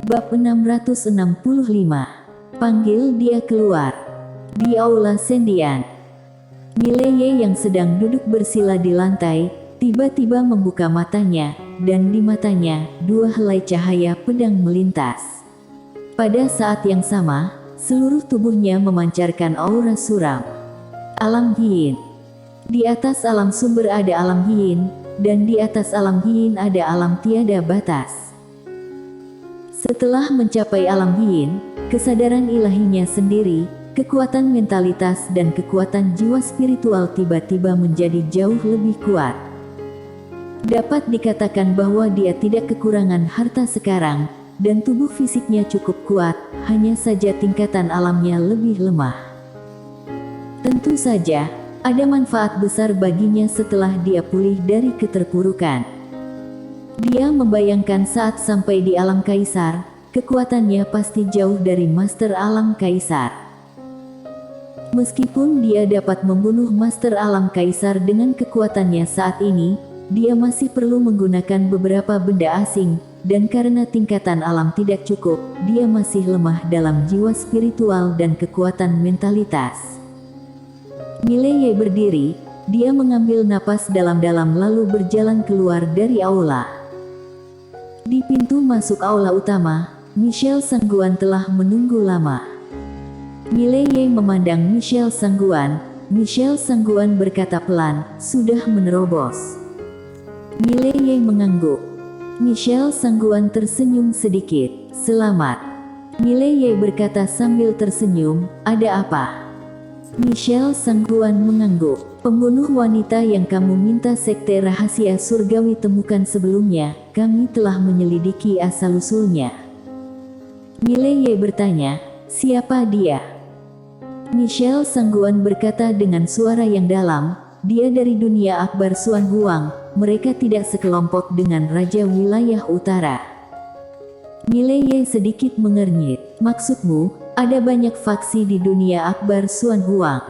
Bab 665. Panggil dia keluar. Di aula sendian, Mileye yang sedang duduk bersila di lantai, tiba-tiba membuka matanya, dan di matanya, dua helai cahaya pedang melintas. Pada saat yang sama, seluruh tubuhnya memancarkan aura suram. Alam Yin. Di atas alam sumber ada alam Yin, dan di atas alam Yin ada alam tiada batas. Setelah mencapai alam Yin, kesadaran ilahinya sendiri, kekuatan mentalitas dan kekuatan jiwa spiritual tiba-tiba menjadi jauh lebih kuat. Dapat dikatakan bahwa dia tidak kekurangan harta sekarang, dan tubuh fisiknya cukup kuat, hanya saja tingkatan alamnya lebih lemah. Tentu saja, ada manfaat besar baginya setelah dia pulih dari keterpurukan. Dia membayangkan saat sampai di alam kaisar, kekuatannya pasti jauh dari master alam kaisar. Meskipun dia dapat membunuh master alam kaisar dengan kekuatannya saat ini, dia masih perlu menggunakan beberapa benda asing, dan karena tingkatan alam tidak cukup, dia masih lemah dalam jiwa spiritual dan kekuatan mentalitas. Mileye berdiri, dia mengambil napas dalam-dalam lalu berjalan keluar dari aula. Di pintu masuk aula utama, Michelle Sangguan telah menunggu lama. Mileye memandang Michelle Sangguan. Michelle Sangguan berkata pelan, "Sudah menerobos." Mileye mengangguk. Michelle Sangguan tersenyum sedikit. "Selamat." Mileye berkata sambil tersenyum, "Ada apa?" Michelle Sangguan mengangguk. "Pembunuh wanita yang kamu minta sekte rahasia surgawi temukan sebelumnya, kami telah menyelidiki asal-usulnya." Mileye bertanya, "Siapa dia?" Michelle Sangguan berkata dengan suara yang dalam, "Dia dari dunia Akbar Suan Huang, mereka tidak sekelompok dengan Raja Wilayah Utara." Mileye sedikit mengernyit. "Maksudmu, ada banyak faksi di dunia Akbar Suan Huang?"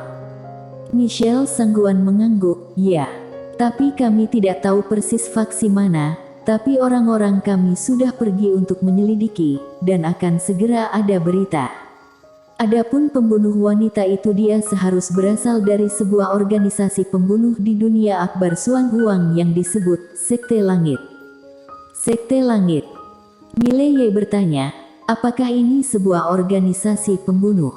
Michelle Sangguan mengangguk, "Ya. Tapi kami tidak tahu persis faksi mana, tapi orang-orang kami sudah pergi untuk menyelidiki, dan akan segera ada berita. Adapun pembunuh wanita itu dia seharus berasal dari sebuah organisasi pembunuh di dunia Akbar Suan Huang yang disebut Sekte Langit." "Sekte Langit?" Mileye bertanya, "Apakah ini sebuah organisasi pembunuh?"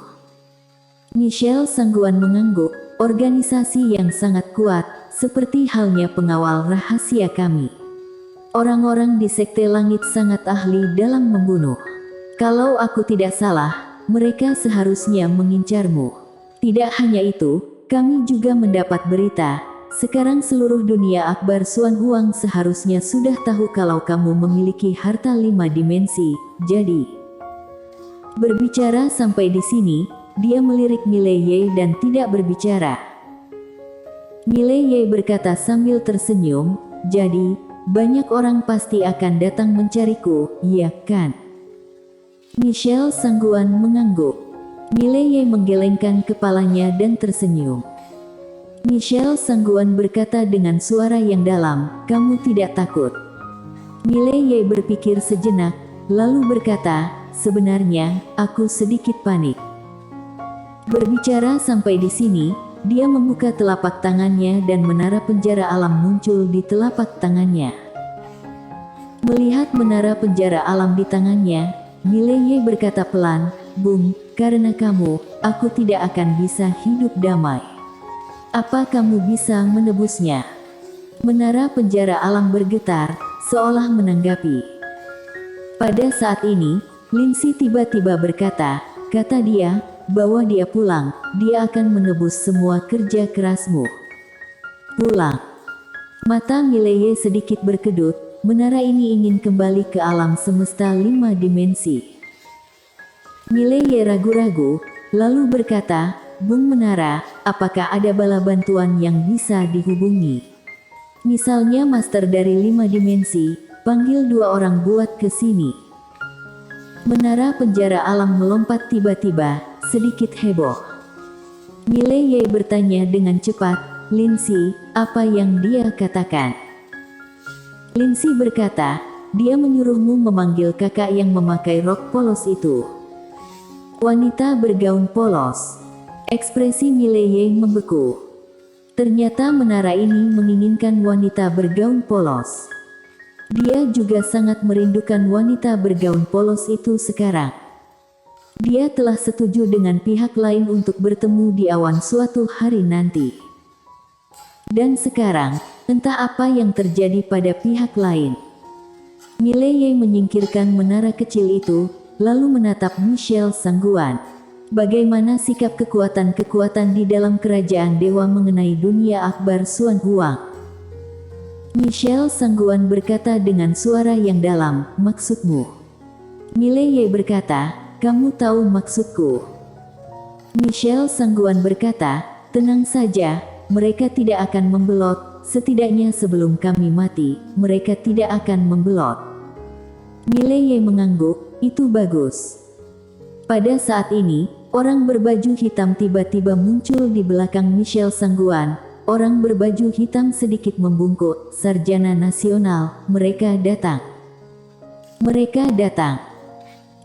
Michelle Sangguan mengangguk, "Organisasi yang sangat kuat, seperti halnya pengawal rahasia kami. Orang-orang di Sekte Langit sangat ahli dalam membunuh. Kalau aku tidak salah, mereka seharusnya mengincarmu. Tidak hanya itu, kami juga mendapat berita, sekarang seluruh dunia Akbar Suan Huang seharusnya sudah tahu kalau kamu memiliki harta 5 dimensi, jadi..." Berbicara sampai di sini, dia melirik Mileye dan tidak berbicara. Mileye berkata sambil tersenyum, "Jadi, banyak orang pasti akan datang mencariku, iya kan?" Michelle Sangguan mengangguk. Mileye menggelengkan kepalanya dan tersenyum. Michelle Sangguan berkata dengan suara yang dalam, "Kamu tidak takut?" Mileye berpikir sejenak, lalu berkata, "Sebenarnya, aku sedikit panik." Berbicara sampai di sini, dia membuka telapak tangannya dan menara penjara alam muncul di telapak tangannya. Melihat menara penjara alam di tangannya, Mileye berkata pelan, "Bung, karena kamu, aku tidak akan bisa hidup damai. Apa kamu bisa menebusnya?" Menara penjara alam bergetar, seolah menanggapi. Pada saat ini, Lindsay tiba-tiba berkata, "Kata dia, bawa dia pulang, dia akan menebus semua kerja kerasmu." "Pulang?" Mata Mileye sedikit berkedut, menara ini ingin kembali ke alam semesta 5 dimensi. Mileye ragu-ragu, lalu berkata, "Bung Menara, apakah ada bala bantuan yang bisa dihubungi? Misalnya master dari 5 dimensi, panggil 2 orang buat ke sini." Menara penjara alam melompat tiba-tiba, sedikit heboh. Mileye bertanya dengan cepat, "Lindsay, apa yang dia katakan?" Lindsay berkata, dia menyuruhmu memanggil kakak yang memakai rok polos itu. Wanita bergaun polos. Ekspresi Mileye membeku. Ternyata menara ini menginginkan wanita bergaun polos. Dia juga sangat merindukan wanita bergaun polos itu sekarang. Dia telah setuju dengan pihak lain untuk bertemu di awan suatu hari nanti. Dan sekarang, entah apa yang terjadi pada pihak lain. Mileye menyingkirkan menara kecil itu, lalu menatap Michelle Sangguan. Bagaimana sikap kekuatan-kekuatan di dalam kerajaan dewa mengenai dunia akbar Xuan Huang? Michelle Sangguan berkata dengan suara yang dalam, maksudmu? Mileye berkata, kamu tahu maksudku. Michelle Sangguan berkata, tenang saja, mereka tidak akan membelot, setidaknya sebelum kami mati, mereka tidak akan membelot. Mileye mengangguk. Itu bagus. Pada saat ini, orang berbaju hitam tiba-tiba muncul di belakang Michelle Sangguan. Orang berbaju hitam sedikit membungkuk. Sarjana nasional, mereka datang. Mereka datang.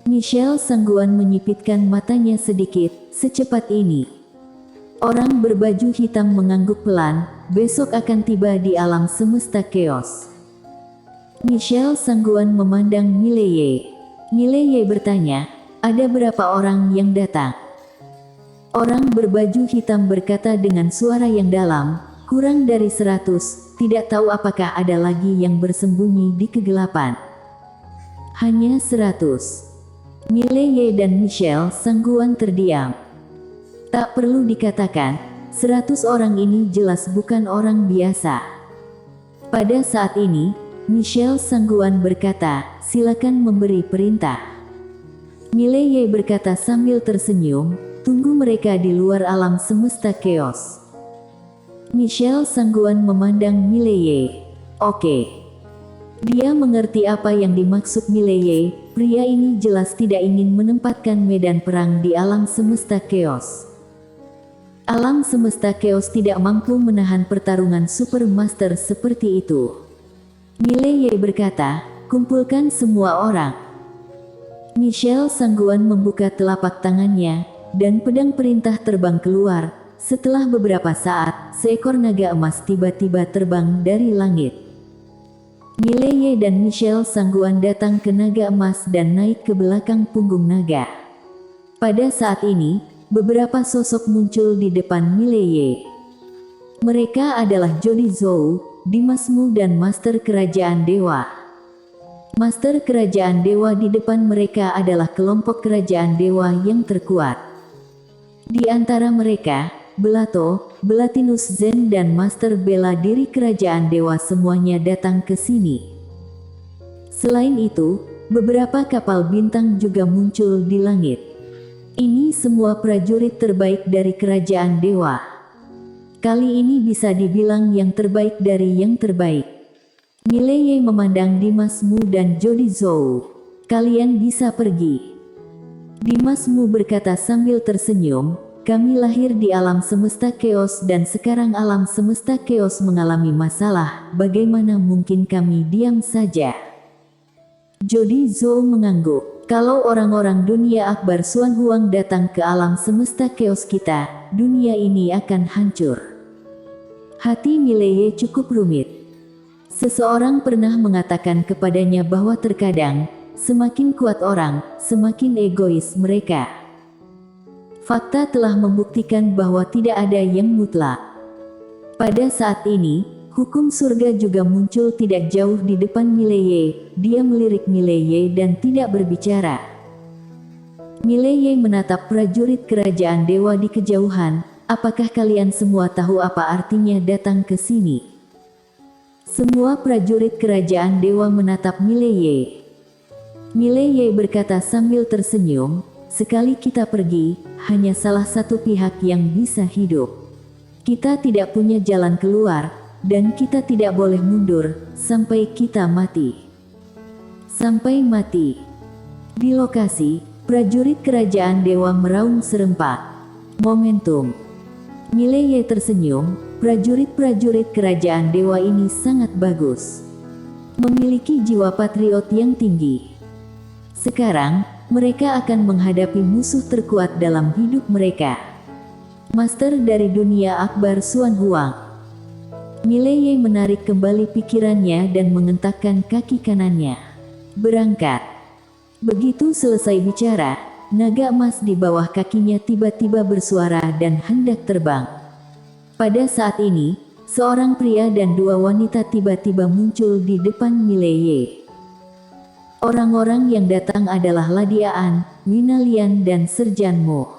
Michelle Sangguan menyipitkan matanya sedikit. Secepat ini. Orang berbaju hitam mengangguk pelan. Besok akan tiba di alam semesta chaos. Michelle Sangguan memandang Mileye. Mileye bertanya, ada berapa orang yang datang? Orang berbaju hitam berkata dengan suara yang dalam, kurang dari 100, tidak tahu apakah ada lagi yang bersembunyi di kegelapan. Hanya 100. Mileye dan Michelle Sangguan terdiam. Tak perlu dikatakan, 100 orang ini jelas bukan orang biasa. Pada saat ini, Michelle Sangguan berkata, silakan memberi perintah. Mileye berkata sambil tersenyum, tunggu mereka di luar alam semesta chaos. Michelle Sangguan memandang Mileye. Oke. Dia mengerti apa yang dimaksud Mileye, pria ini jelas tidak ingin menempatkan medan perang di alam semesta chaos. Alam semesta chaos tidak mampu menahan pertarungan Supermaster seperti itu. Mileye berkata, kumpulkan semua orang. Michelle Sangguan membuka telapak tangannya, dan pedang perintah terbang keluar. Setelah beberapa saat, seekor naga emas tiba-tiba terbang dari langit. Mileye dan Michelle Sangguan datang ke naga emas dan naik ke belakang punggung naga. Pada saat ini, beberapa sosok muncul di depan Mileye. Mereka adalah Jody Zhou, Dimas Mu dan Master Kerajaan Dewa. Master Kerajaan Dewa di depan mereka adalah kelompok Kerajaan Dewa yang terkuat. Di antara mereka, Belato, Belatinus Zen dan Master Bela Diri Kerajaan Dewa semuanya datang ke sini. Selain itu, beberapa kapal bintang juga muncul di langit. Ini semua prajurit terbaik dari Kerajaan Dewa. Kali ini bisa dibilang yang terbaik dari yang terbaik. Mileye memandang Dimas Mu dan Jody Zhou. Kalian bisa pergi. Dimas Mu berkata sambil tersenyum, kami lahir di alam semesta chaos dan sekarang alam semesta chaos mengalami masalah, bagaimana mungkin kami diam saja? Jody Zhou mengangguk. Kalau orang-orang dunia akbar Xuan Huang datang ke alam semesta chaos kita, dunia ini akan hancur. Hati Mileye cukup rumit. Seseorang pernah mengatakan kepadanya bahwa terkadang, semakin kuat orang, semakin egois mereka. Fakta telah membuktikan bahwa tidak ada yang mutlak. Pada saat ini, hukum surga juga muncul tidak jauh di depan Mileye. Dia melirik Mileye dan tidak berbicara. Mileye menatap prajurit kerajaan dewa di kejauhan. Apakah kalian semua tahu apa artinya datang ke sini? Semua prajurit kerajaan dewa menatap Mileye. Mileye berkata sambil tersenyum, sekali kita pergi, hanya salah satu pihak yang bisa hidup. Kita tidak punya jalan keluar, dan kita tidak boleh mundur, sampai kita mati. Sampai mati. Di lokasi, prajurit kerajaan dewa meraung serempak. Momentum. Mileye tersenyum, prajurit-prajurit kerajaan dewa ini sangat bagus. memiliki jiwa patriot yang tinggi. Sekarang, mereka akan menghadapi musuh terkuat dalam hidup mereka. Master dari dunia Akbar Xuan Huang. Mileye menarik kembali pikirannya dan mengentakkan kaki kanannya. Berangkat. Begitu selesai bicara, naga emas di bawah kakinya tiba-tiba bersuara dan hendak terbang. Pada saat ini, seorang pria dan dua wanita tiba-tiba muncul di depan Mileye. Orang-orang yang datang adalah Ladiaan, Winalian dan Serjan Mo.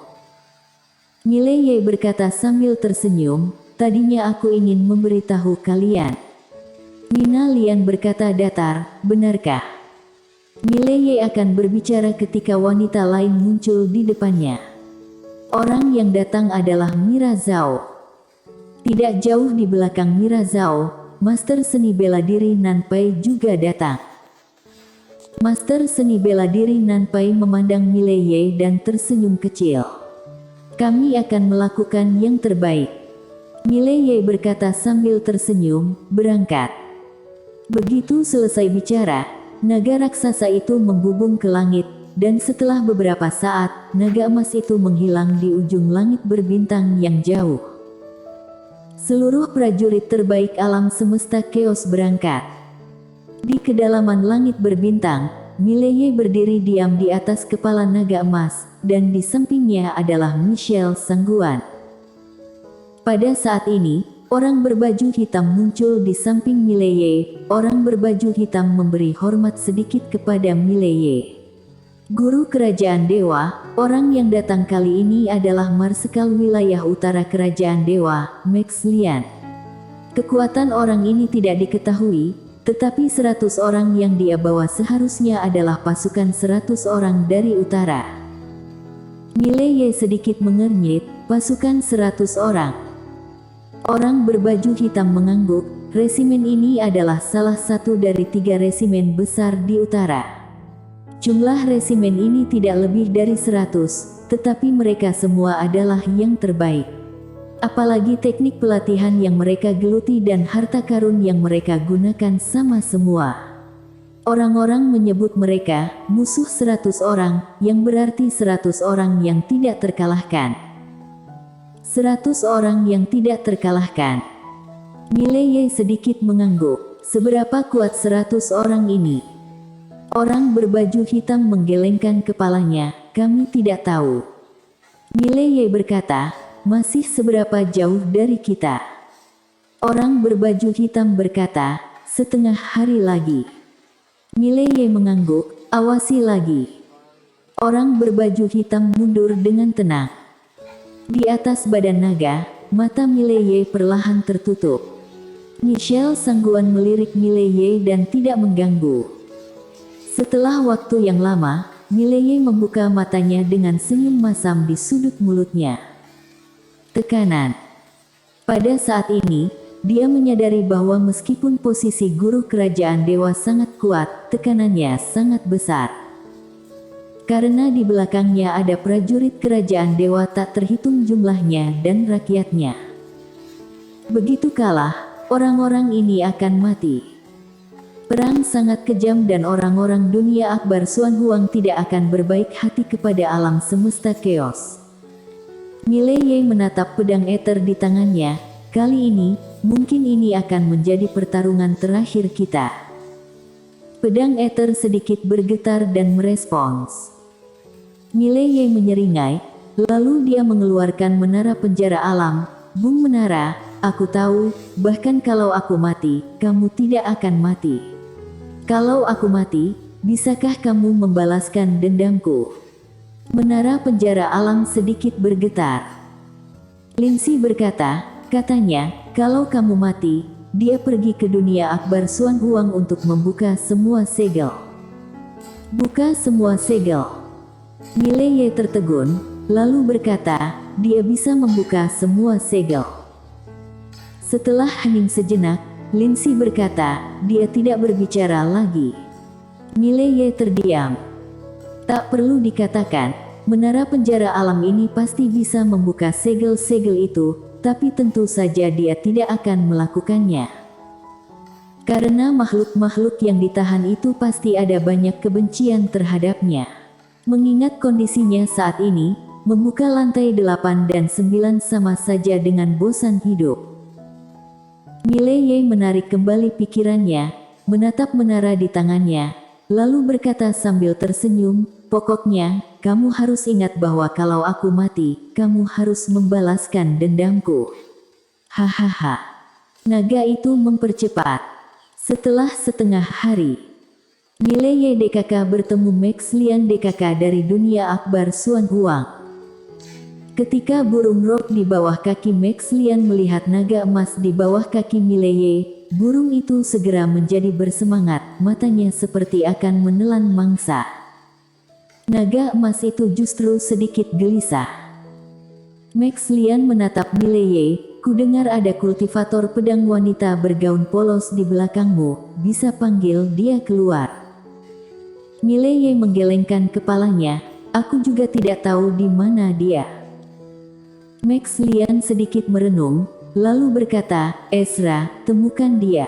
Mileye berkata sambil tersenyum, "Tadinya aku ingin memberitahu kalian." Winalian berkata datar, "Benarkah?" Mileye akan berbicara ketika wanita lain muncul di depannya. Orang yang datang adalah Mira Zhao. Tidak jauh di belakang Mira Zhao, Master Seni Bela Diri Nanpai juga datang. Master Seni Bela Diri Nanpai memandang Mileye dan tersenyum kecil. "Kami akan melakukan yang terbaik." Mileye berkata sambil tersenyum, "Berangkat." Begitu selesai bicara, naga raksasa itu menghubung ke langit, dan setelah beberapa saat, naga emas itu menghilang di ujung langit berbintang yang jauh. Seluruh prajurit terbaik alam semesta Chaos berangkat. Di kedalaman langit berbintang, Mileye berdiri diam di atas kepala naga emas, dan di sampingnya adalah Michelle Sangguan. Pada saat ini, orang berbaju hitam muncul di samping Mileye. Orang berbaju hitam memberi hormat sedikit kepada Mileye. Guru Kerajaan Dewa, orang yang datang kali ini adalah Marsekal Wilayah Utara Kerajaan Dewa, Max Lian. Kekuatan orang ini tidak diketahui, tetapi 100 orang yang dia bawa seharusnya adalah pasukan 100 orang dari utara. Mileye sedikit mengernyit, pasukan 100 orang. Orang berbaju hitam mengangguk, resimen ini adalah salah satu dari 3 resimen besar di utara. Jumlah resimen ini tidak lebih dari 100, tetapi mereka semua adalah yang terbaik. Apalagi teknik pelatihan yang mereka geluti dan harta karun yang mereka gunakan sama semua. Orang-orang menyebut mereka musuh 100 orang, yang berarti 100 orang yang tidak terkalahkan. 100 orang yang tidak terkalahkan. Mileye sedikit mengangguk. Seberapa kuat 100 orang ini? Orang berbaju hitam menggelengkan kepalanya, "Kami tidak tahu." Mileye berkata, "Masih seberapa jauh dari kita?" Orang berbaju hitam berkata, "Setengah hari lagi." Mileye mengangguk, "Awasi lagi." Orang berbaju hitam mundur dengan tenang. Di atas badan naga, mata Mileye perlahan tertutup. Michelle Sangguan melirik Mileye dan tidak mengganggu. Setelah waktu yang lama, Mileye membuka matanya dengan senyum masam di sudut mulutnya. Tekanan. Pada saat ini, dia menyadari bahwa meskipun posisi guru kerajaan dewa sangat kuat, tekanannya sangat besar. Karena di belakangnya ada prajurit kerajaan dewa tak terhitung jumlahnya dan rakyatnya. Begitu kalah, orang-orang ini akan mati. Perang sangat kejam dan orang-orang dunia Akbar Xuan Huang tidak akan berbaik hati kepada alam semesta Chaos. Mileye menatap pedang ether di tangannya. "Kali ini, mungkin ini akan menjadi pertarungan terakhir kita." Pedang ether sedikit bergetar dan merespons. Mileye menyeringai, lalu dia mengeluarkan menara penjara alam. "Bung Menara, aku tahu, bahkan kalau aku mati, kamu tidak akan mati. Kalau aku mati, bisakah kamu membalaskan dendamku?" Menara penjara alam sedikit bergetar. Lindsay berkata, "Katanya, kalau kamu mati, dia pergi ke dunia Akbar Xuan Huang untuk membuka semua segel." "Buka semua segel?" Mileye tertegun, lalu berkata, "Dia bisa membuka semua segel." Setelah hening sejenak, Lindsay berkata, "Dia tidak berbicara lagi." Mileye terdiam. Tak perlu dikatakan, menara penjara alam ini pasti bisa membuka segel-segel itu, tapi tentu saja dia tidak akan melakukannya. Karena makhluk-makhluk yang ditahan itu pasti ada banyak kebencian terhadapnya. Mengingat kondisinya saat ini, membuka lantai 8 dan 9 sama saja dengan bosan hidup. Mileye menarik kembali pikirannya, menatap menara di tangannya, lalu berkata sambil tersenyum, "Pokoknya, kamu harus ingat bahwa kalau aku mati, kamu harus membalaskan dendamku." Hahaha. Naga itu mempercepat. Setelah setengah hari, Mileye DKK bertemu Max Lian DKK dari dunia akbar Suan Huang. Ketika burung rock di bawah kaki Max Lian melihat naga emas di bawah kaki Mileye, burung itu segera menjadi bersemangat, matanya seperti akan menelan mangsa. Naga emas itu justru sedikit gelisah. Max Lian menatap Mileye, "Kudengar ada kultivator pedang wanita bergaun polos di belakangmu, bisa panggil dia keluar." Mileye menggelengkan kepalanya, "Aku juga tidak tahu di mana dia." Max Lian sedikit merenung, lalu berkata, "Ezra, temukan dia."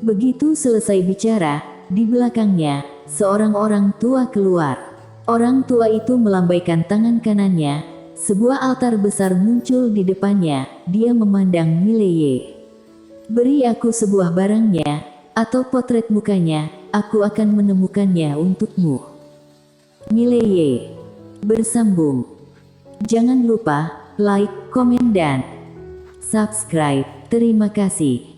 Begitu selesai bicara, di belakangnya, seorang orang tua keluar. Orang tua itu melambaikan tangan kanannya, sebuah altar besar muncul di depannya, dia memandang Mileye. "Beri aku sebuah barangnya, atau potret mukanya, aku akan menemukannya untukmu." Mileye bersambung. Jangan lupa like, komen dan subscribe. Terima kasih.